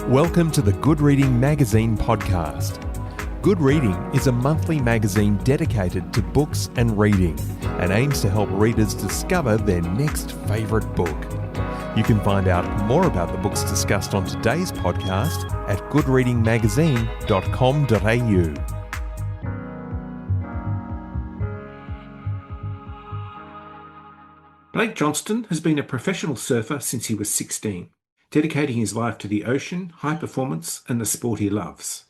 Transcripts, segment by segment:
Welcome to the Good Reading Magazine podcast. Good Reading is a monthly magazine dedicated to books and reading and aims to help readers discover their next favourite book. You can find out more about the books discussed on today's podcast at goodreadingmagazine.com.au. Blake Johnston has been a professional surfer since he was 16, dedicating his life to the ocean, high performance and the sport he loves.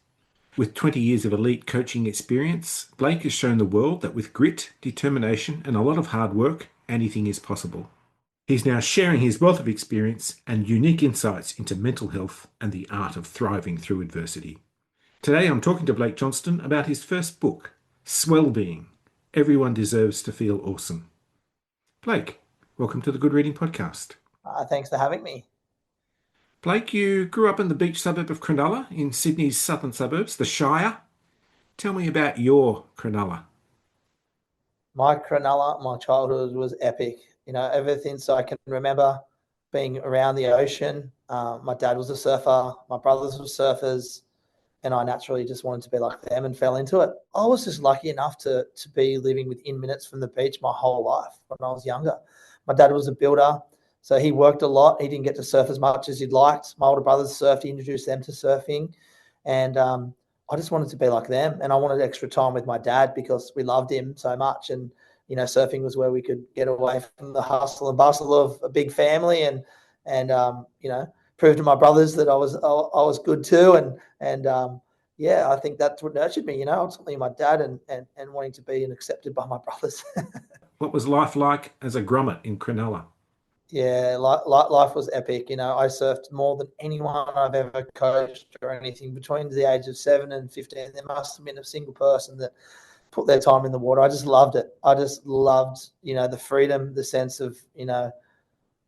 With 20 years of elite coaching experience, Blake has shown the world that with grit, determination and a lot of hard work, anything is possible. He's now sharing his wealth of experience and unique insights into mental health and the art of thriving through adversity. Today I'm talking to Blake Johnston about his first book, Swellbeing, Everyone Deserves to Feel Awesome. Blake, welcome to the Good Reading Podcast. Thanks for having me. Blake, you grew up in the beach suburb of Cronulla in Sydney's southern suburbs, the Shire. Tell me about your Cronulla. My Cronulla, my childhood was epic. Ever since I can remember being around the ocean, my dad was a surfer, my brothers were surfers, and I naturally just wanted to be like them and fell into it. I was just lucky enough to be living within minutes from the beach my whole life when I was younger. My dad was a builder. So he worked a lot. He didn't get to surf as much as he'd liked. My older brothers surfed. He introduced them to surfing. And I just wanted to be like them. And I wanted extra time with my dad because we loved him so much. And, surfing was where we could get away from the hustle and bustle of a big family and prove to my brothers that I was good too. And I think that's what nurtured me, ultimately my dad and wanting to be accepted by my brothers. What was life like as a grommet in Cronulla? Yeah, life was epic. I surfed more than anyone I've ever coached or anything. Between the age of 7 and 15, there must have been a single person that put their time in the water. I just loved it. I just loved, the freedom, the sense of,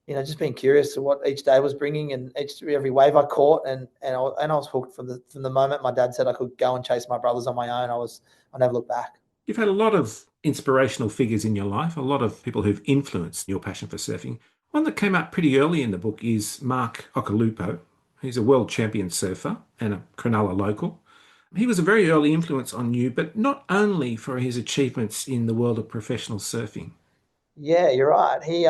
just being curious to what each day was bringing and every wave I caught. And I was hooked from the moment my dad said I could go and chase my brothers on my own. I never looked back. You've had a lot of inspirational figures in your life, a lot of people who've influenced your passion for surfing. One that came up pretty early in the book is Mark Okalupo. He's a world champion surfer and a Cronulla local. He was a very early influence on you, but not only for his achievements in the world of professional surfing. Yeah, you're right. He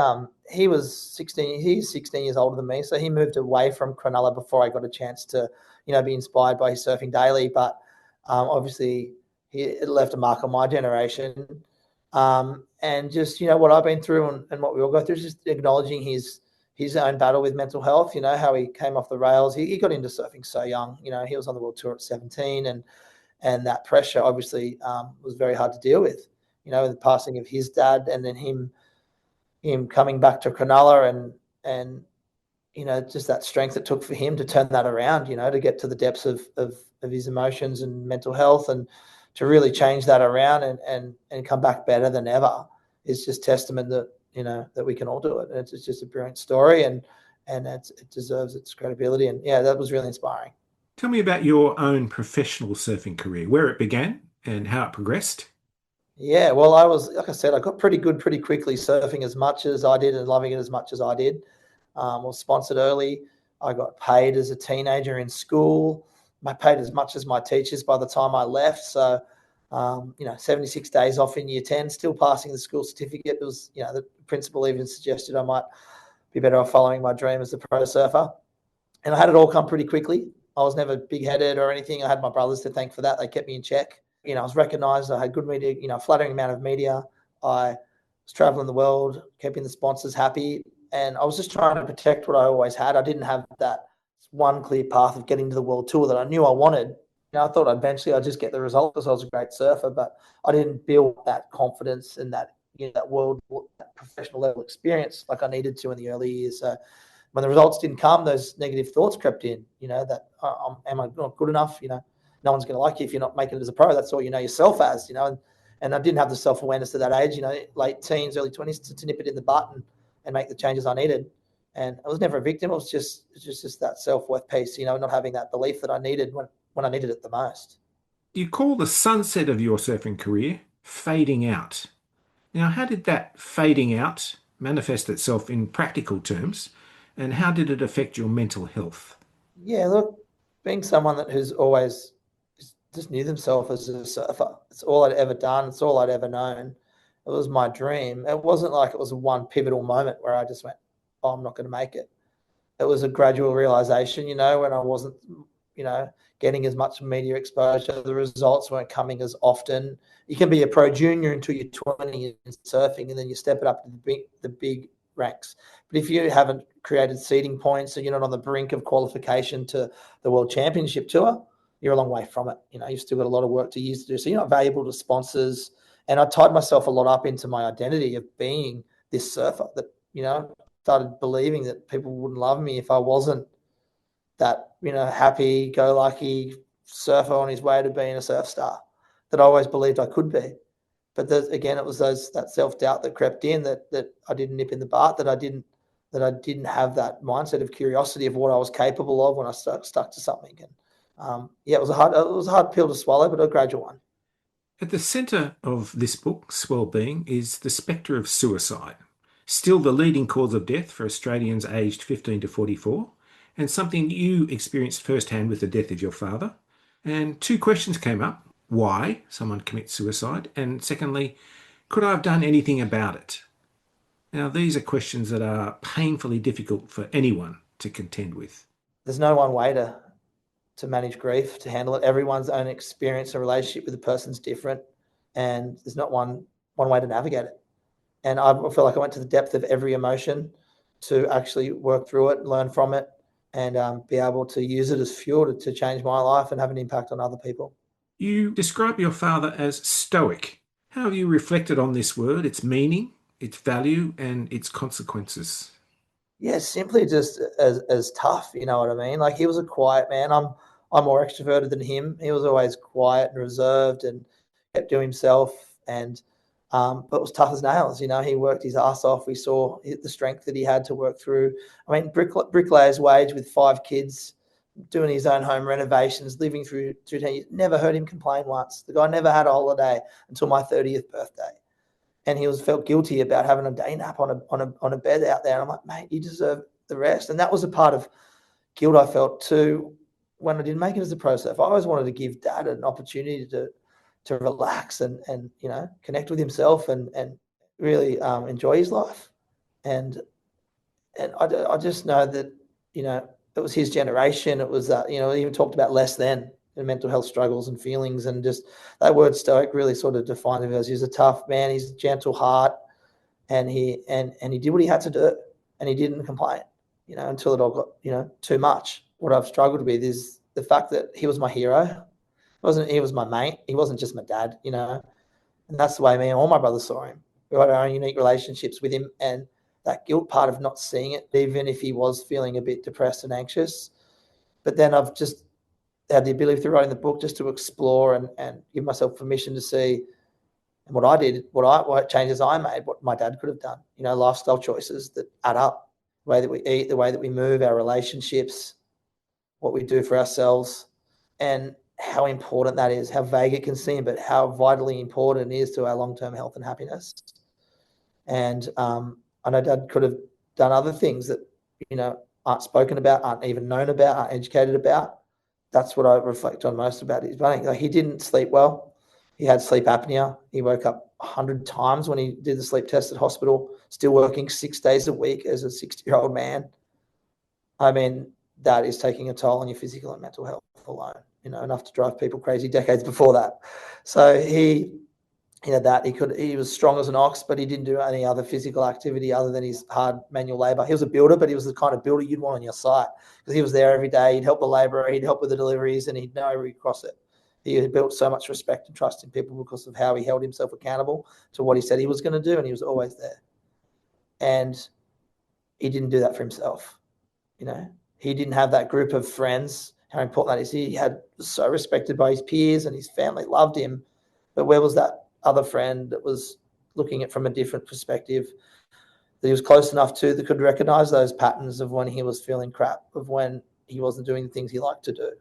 was 16. He's 16 years older than me, so he moved away from Cronulla before I got a chance to, be inspired by his surfing daily. But obviously, it left a mark on my generation. And just, what I've been through and what we all go through is just acknowledging his own battle with mental health, how he came off the rails. He got into surfing so young, he was on the world tour at 17 and that pressure obviously was very hard to deal with, the passing of his dad and then him coming back to Cronulla and just that strength it took for him to turn that around, to get to the depths of his emotions and mental health and to really change that around and come back better than ever is just testament that, that we can all do it. And it's just a brilliant story and it deserves its credibility. And yeah, that was really inspiring. Tell me about your own professional surfing career, where it began and how it progressed. Yeah, well, I got pretty good pretty quickly surfing as much as I did and loving it as much as I did. I was sponsored early. I got paid as a teenager in school. I paid as much as my teachers by the time I left. So, 76 days off in year 10, still passing the school certificate. It was, the principal even suggested I might be better off following my dream as a pro surfer. And I had it all come pretty quickly. I was never big-headed or anything. I had my brothers to thank for that. They kept me in check. I was recognised. I had good media, flattering amount of media. I was travelling the world, keeping the sponsors happy. And I was just trying to protect what I always had. I didn't have that one clear path of getting to the world tour that I knew I wanted. I thought eventually I'd just get the result because I was a great surfer, but I didn't build that confidence and that, that world, that professional level experience like I needed to in the early years. So when the results didn't come, those negative thoughts crept in, that am I not good enough? No one's going to like you if you're not making it as a pro. That's all you know yourself as, and I didn't have the self-awareness at that age, late teens, early 20s to nip it in the butt and make the changes I needed. And I was never a victim. It was just that self-worth piece, not having that belief that I needed when I needed it the most. You call the sunset of your surfing career fading out. Now, how did that fading out manifest itself in practical terms, and how did it affect your mental health? Yeah, look, being someone who's always just knew themselves as a surfer. It's all I'd ever done. It's all I'd ever known. It was my dream. It wasn't like it was one pivotal moment where I just went, oh, I'm not going to make it. It was a gradual realization, when I wasn't, getting as much media exposure. The results weren't coming as often. You can be a pro junior until you're 20 in surfing, and then you step it up to the big ranks. But if you haven't created seeding points and you're not on the brink of qualification to the World Championship Tour, you're a long way from it. You've still got a lot of work to do. So you're not valuable to sponsors. And I tied myself a lot up into my identity of being this surfer that, started believing that people wouldn't love me if I wasn't that, happy-go-lucky surfer on his way to being a surf star that I always believed I could be. But again, it was that self-doubt that crept in that I didn't nip in the butt, that I didn't have that mindset of curiosity of what I was capable of when I stuck to something. And it was a hard pill to swallow, but a gradual one. At the centre of this book, Swellbeing, is the spectre of suicide, still the leading cause of death for Australians aged 15 to 44, and something you experienced firsthand with the death of your father. And two questions came up: why someone commits suicide, and secondly, could I have done anything about it? Now, these are questions that are painfully difficult for anyone to contend with. There's no one way to manage grief, to handle it. Everyone's own experience and relationship with the person's different, and there's not one way to navigate it. And I feel like I went to the depth of every emotion to actually work through it, learn from it, and be able to use it as fuel to change my life and have an impact on other people. You describe your father as stoic. How have you reflected on this word, its meaning, its value, and its consequences? Yeah, simply just as tough, you know what I mean? Like, he was a quiet man. I'm more extroverted than him. He was always quiet and reserved and kept to himself, and but was tough as nails. He worked his ass off. We saw the strength that he had to work through. I mean, bricklayer's wage with 5 kids, doing his own home renovations, living through 10 years. Never heard him complain once. The guy never had a holiday until my 30th birthday. And he felt guilty about having a day nap on a bed out there. And I'm like, mate, you deserve the rest. And that was a part of guilt I felt too when I didn't make it as a pro surfer. I always wanted to give Dad an opportunity to relax and connect with himself and really enjoy his life. And I just know that it was his generation. It was that even talked about less than mental health struggles and feelings, and just that word stoic really sort of defined him as he's a tough man. He's a gentle heart, and he did what he had to do, and he didn't complain, until it all got too much. What I've struggled with is the fact that he was my hero. He was my mate. He wasn't just my dad, and that's the way me and all my brothers saw him. We had our own unique relationships with him, and that guilt part of not seeing it, even if he was feeling a bit depressed and anxious. But then I've just had the ability through writing the book just to explore and give myself permission to see what I did, what changes I made, what my dad could have done, lifestyle choices that add up, the way that we eat, the way that we move, our relationships, what we do for ourselves, and how important that is, how vague it can seem, but how vitally important it is to our long-term health and happiness. And I know Dad could have done other things that, aren't spoken about, aren't even known about, aren't educated about. That's what I reflect on most about his running. Like, he didn't sleep well. He had sleep apnea. He woke up 100 times when he did the sleep test at hospital, still working 6 days a week as a 60-year-old man. I mean, that is taking a toll on your physical and mental health alone, enough to drive people crazy decades before that. So he was strong as an ox, but he didn't do any other physical activity other than his hard manual labor. He was a builder, but he was the kind of builder you'd want on your site, because he was there every day. He'd help the laborer, he'd help with the deliveries, and he'd know where he'd cross it. He had built so much respect and trust in people because of how he held himself accountable to what he said he was going to do, and he was always there. And he didn't do that for himself. He didn't have that group of friends. How important that is. He was so respected by his peers, and his family loved him. But where was that other friend that was looking at it from a different perspective, that he was close enough to, that could recognize those patterns of when he was feeling crap, of when he wasn't doing the things he liked to do?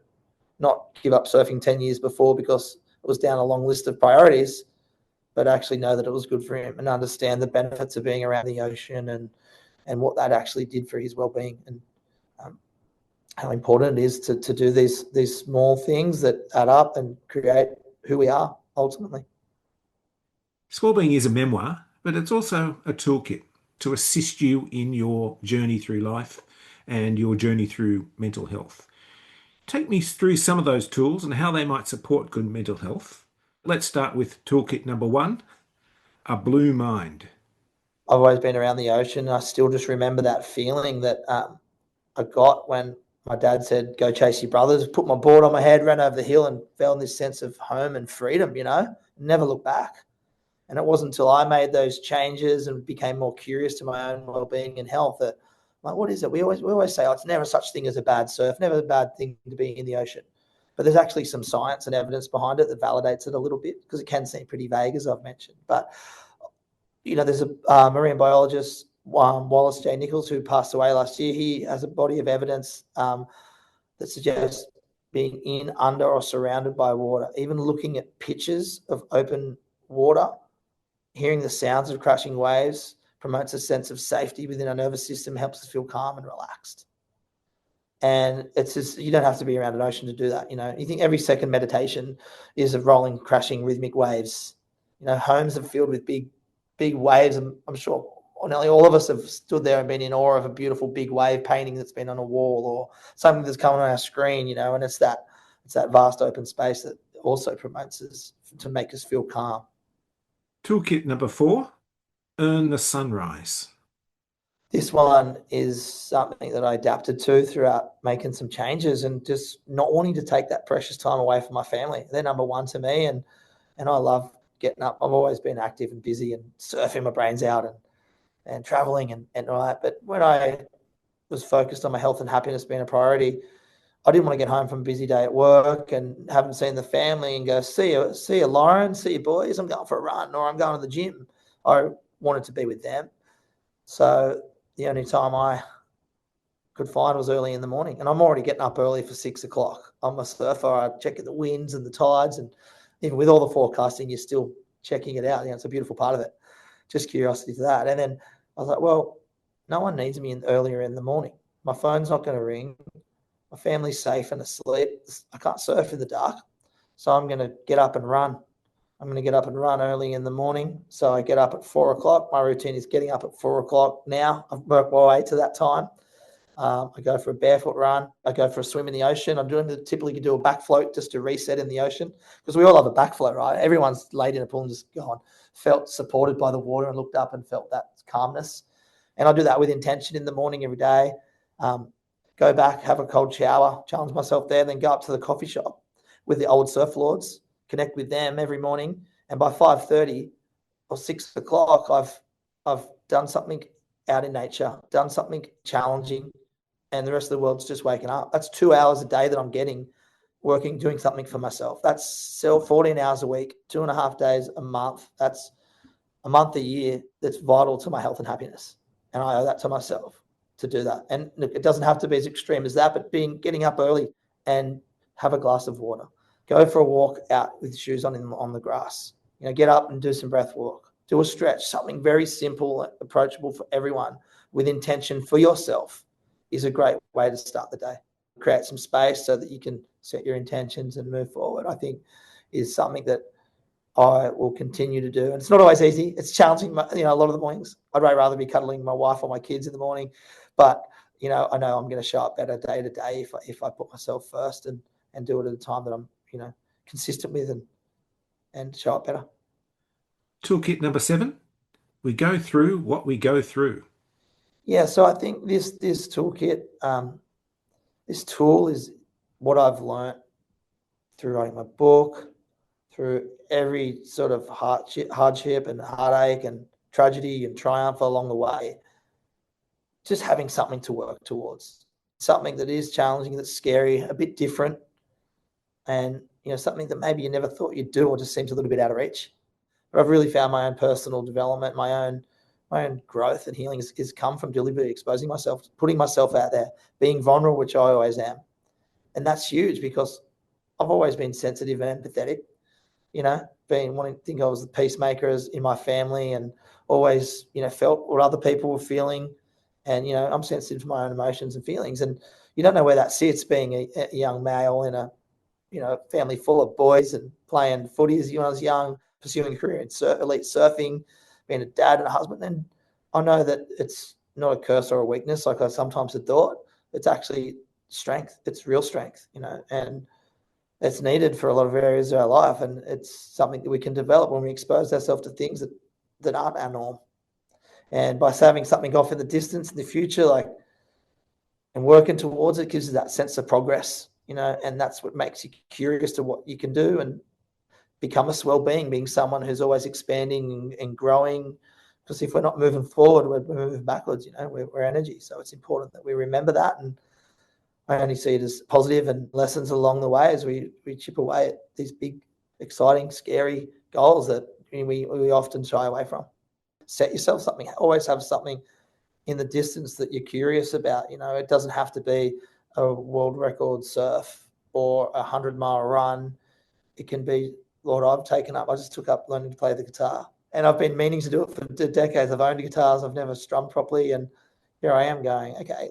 Not give up surfing 10 years before because it was down a long list of priorities, but actually know that it was good for him and understand the benefits of being around the ocean and what that actually did for his well-being, and how important it is to do these small things that add up and create who we are ultimately. Swellbeing is a memoir, but it's also a toolkit to assist you in your journey through life and your journey through mental health. Take me through some of those tools and how they might support good mental health. Let's start with toolkit number 1, a blue mind. I've always been around the ocean. I still just remember that feeling that I got when my dad said, go chase your brothers, put my board on my head, ran over the hill and felt this sense of home and freedom, never looked back. And it wasn't until I made those changes and became more curious to my own well-being and health that, like, what is it? We always say, it's never such thing as a bad surf, never a bad thing to be in the ocean. But there's actually some science and evidence behind it that validates it a little bit, because it can seem pretty vague, as I've mentioned. But, there's a marine biologist, Wallace J. Nichols, who passed away last year. He has a body of evidence that suggests being in, under, or surrounded by water, even looking at pictures of open water, hearing the sounds of crashing waves, promotes a sense of safety within our nervous system, helps us feel calm and relaxed. And it's just, you don't have to be around an ocean to do that. You think every second meditation is of rolling, crashing, rhythmic waves. Homes are filled with big waves. I'm sure nearly all of us have stood there and been in awe of a beautiful big wave painting that's been on a wall or something that's come on our screen, and it's that vast open space that also promotes us to make us feel calm. Toolkit number 4, earn the sunrise. This one is something that I adapted to throughout making some changes and just not wanting to take that precious time away from my family. They're number one to me, and I love getting up. I've always been active and busy and surfing my brains out and traveling and all that. But when I was focused on my health and happiness being a priority, I didn't want to get home from a busy day at work and haven't seen the family and go, see you, Lauren, see you, boys, I'm going for a run or I'm going to the gym. I wanted to be with them. So the only time I could find was early in the morning. And I'm already getting up early for 6 o'clock. I'm a surfer. I check the winds and the tides. And even with all the forecasting, you're still checking it out. It's a beautiful part of it. Just curiosity to that. And then I was like, well, no one needs me earlier in the morning. My phone's not going to ring. My family's safe and asleep. I can't surf in the dark. So I'm going to get up and run. I'm going to get up and run early in the morning. So I get up at 4 o'clock. My routine is getting up at 4 o'clock now. I've worked my way to that time. I go for a barefoot run. I go for a swim in the ocean. Typically do a back float just to reset in the ocean, because we all have a back float, right? Everyone's laid in a pool and just gone, felt supported by the water and looked up and felt that calmness. And I do that with intention in the morning every day. Go back, have a cold shower, challenge myself there, then go up to the coffee shop with the old surf lords, connect with them every morning. And by 5:30 or 6 o'clock, I've done something out in nature, done something challenging, and the rest of the world's just waking up. That's 2 hours a day that I'm getting working, doing something for myself. That's 14 hours a week, 2.5 days a month. That's a month a year. That's vital to my health and happiness. And I owe that to myself to do that. And look, it doesn't have to be as extreme as that, but getting up early and have a glass of water, go for a walk out with shoes on the grass, get up and do some breath work, do a stretch, something very simple, approachable for everyone with intention for yourself is a great way to start the day. Create some space so that you can set your intentions and move forward, I think is something that I will continue to do. And it's not always easy. It's challenging, a lot of the mornings. I'd rather be cuddling my wife or my kids in the morning. But, I know I'm going to show up better day to day if I put myself first and do it at a time that I'm, consistent with and show up better. Toolkit number 7, we go through what we go through. Yeah, so I think this toolkit, this tool is what I've learned through writing my book, through every sort of hardship and heartache and tragedy and triumph along the way. Just having something to work towards, something that is challenging, that's scary, a bit different, and something that maybe you never thought you'd do or just seems a little bit out of reach. But I've really found my own personal development, my own growth and healing has come from deliberately exposing myself, putting myself out there, being vulnerable, which I always am. And that's huge because I've always been sensitive and empathetic, wanting to think I was the peacemaker in my family and always, felt what other people were feeling. And, I'm sensitive to my own emotions and feelings. And, you don't know where that sits, being a young male in a family full of boys and playing footy as when I was young, pursuing a career in elite surfing, being a dad and a husband. And I know that it's not a curse or a weakness like I sometimes had thought. It's actually strength. It's real strength, and it's needed for a lot of areas of our life. And it's something that we can develop when we expose ourselves to things that aren't our norm. And by having something off in the distance in the future, and working towards it, gives you that sense of progress, and that's what makes you curious to what you can do and become a Swellbeing, being someone who's always expanding and growing. Because if we're not moving forward, we're moving backwards, we're energy. So it's important that we remember that. And I only see it as positive and lessons along the way as we chip away at these big, exciting, scary goals that we often shy away from. Set yourself something, always have something in the distance that you're curious about. It doesn't have to be a world record surf or a 100-mile run. It can be what I've taken up. I just took up learning to play the guitar, and I've been meaning to do it for decades. I've owned guitars. I've never strummed properly. And here I am going, okay,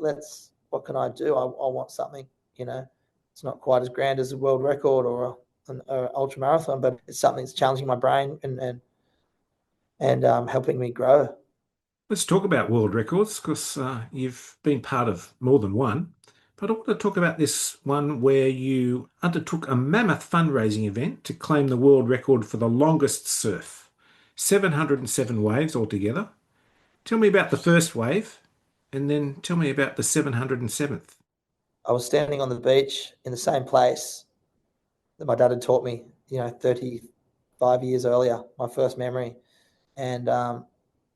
what can I do? I want something, it's not quite as grand as a world record or an ultra marathon, but it's something that's challenging my brain and helping me grow. Let's talk about world records, because you've been part of more than one. But I want to talk about this one where you undertook a mammoth fundraising event to claim the world record for the longest surf, 707 waves altogether. Tell me about the first wave, and then tell me about the 707th. I was standing on the beach in the same place that my dad had taught me, 35 years earlier, my first memory. And I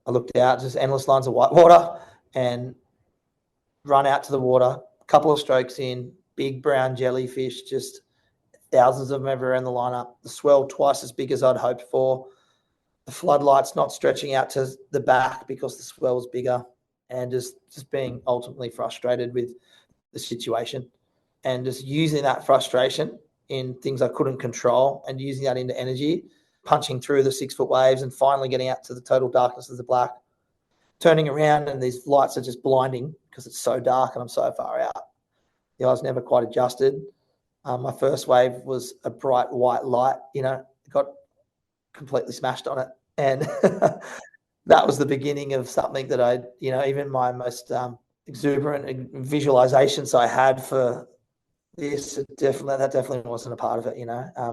looked out, just endless lines of white water, and run out to the water, a couple of strokes in, big brown jellyfish, just thousands of them everywhere in the lineup. The swell twice as big as I'd hoped for. The floodlights not stretching out to the back because the swell was bigger, and just being ultimately frustrated with the situation, and just using that frustration in things I couldn't control and using that into energy, punching through the 6-foot waves and finally getting out to the total darkness of the black, turning around, and these lights are just blinding because it's so dark and I'm so far out. The eyes never quite adjusted. My first wave was a bright white light, got completely smashed on it. And that was the beginning of something that I, even my most exuberant visualizations I had for this, that definitely wasn't a part of it.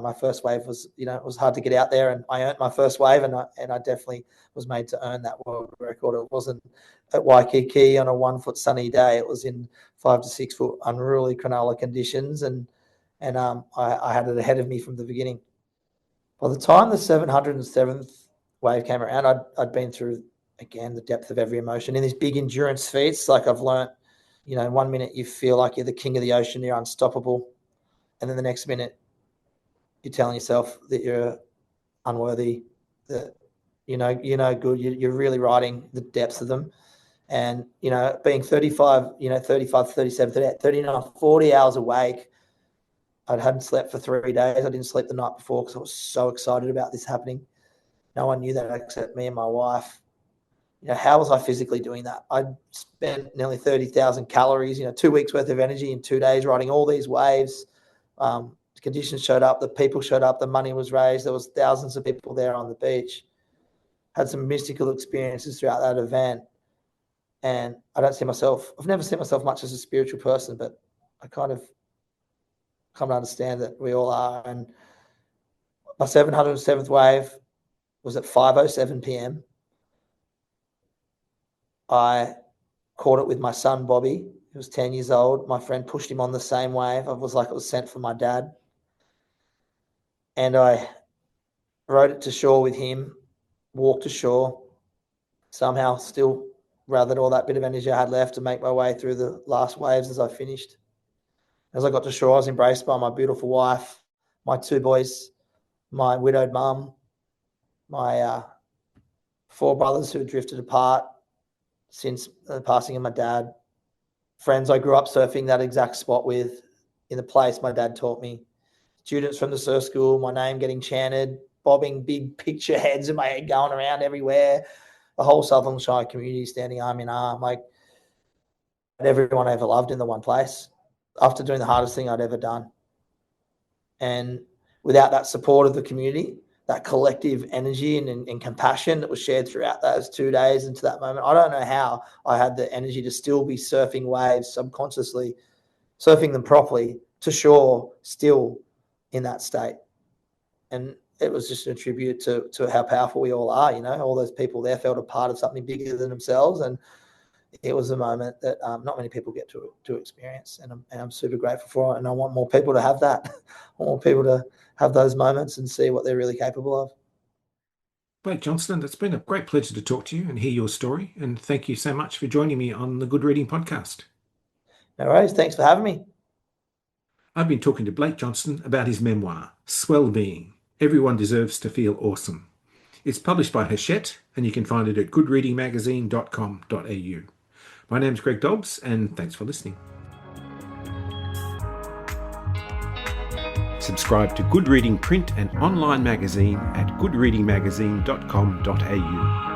My first wave was, it was hard to get out there, and I earned my first wave, and I definitely was made to earn that world record. It wasn't at Waikiki on a 1-foot sunny day. It was in 5 to 6 foot unruly Cronulla conditions, and I had it ahead of me from the beginning. By the time the 707th wave came around, I'd been through, again, the depth of every emotion in these big endurance feats. Like I've learnt, 1 minute you feel like you're the king of the ocean, you're unstoppable. And then the next minute you're telling yourself that you're unworthy, that, good, you're really riding the depths of them. And, being 35, 37, 38, 39, 40 hours awake, I hadn't slept for 3 days. I didn't sleep the night before because I was so excited about this happening. No one knew that except me and my wife. How was I physically doing that? I'd spent nearly 30,000 calories, 2 weeks worth of energy in 2 days riding all these waves. Conditions showed up, the people showed up, the money was raised. There was thousands of people there on the beach. Had some mystical experiences throughout that event. And I've never seen myself much as a spiritual person, but I kind of come to understand that we all are. And my 707th wave was at 5:07 p.m. I caught it with my son, Bobby. He was 10 years old. My friend pushed him on the same wave. I was like, it was sent from my dad. And I rode it to shore with him, walked to shore, somehow still gathered all that bit of energy I had left to make my way through the last waves as I finished. As I got to shore, I was embraced by my beautiful wife, my 2 boys, my widowed mum, my 4 brothers who had drifted apart since the passing of my dad, friends I grew up surfing that exact spot with, in the place my dad taught me, students from the surf school, my name getting chanted, bobbing big picture heads in my head going around everywhere, the whole Sutherland Shire community standing arm in arm, like everyone I ever loved in the one place. after doing the hardest thing I'd ever done. And without that support of the community, that collective energy and compassion that was shared throughout those 2 days into that moment, I don't know how I had the energy to still be surfing waves subconsciously, surfing them properly to shore, still in that state. And it was just a tribute to how powerful we all are. All those people there felt a part of something bigger than themselves. And it was a moment that not many people get to experience. And I'm super grateful for it. And I want more people to have that. I want people to have those moments and see what they're really capable of. Blake Johnston, it's been a great pleasure to talk to you and hear your story. And thank you so much for joining me on the Good Reading Podcast. No worries. Thanks for having me. I've been talking to Blake Johnston about his memoir, Swellbeing, Everyone Deserves to Feel Awesome. It's published by Hachette, and you can find it at goodreadingmagazine.com.au. My name's Greg Dobbs, and thanks for listening. Subscribe to Good Reading print and online magazine at goodreadingmagazine.com.au.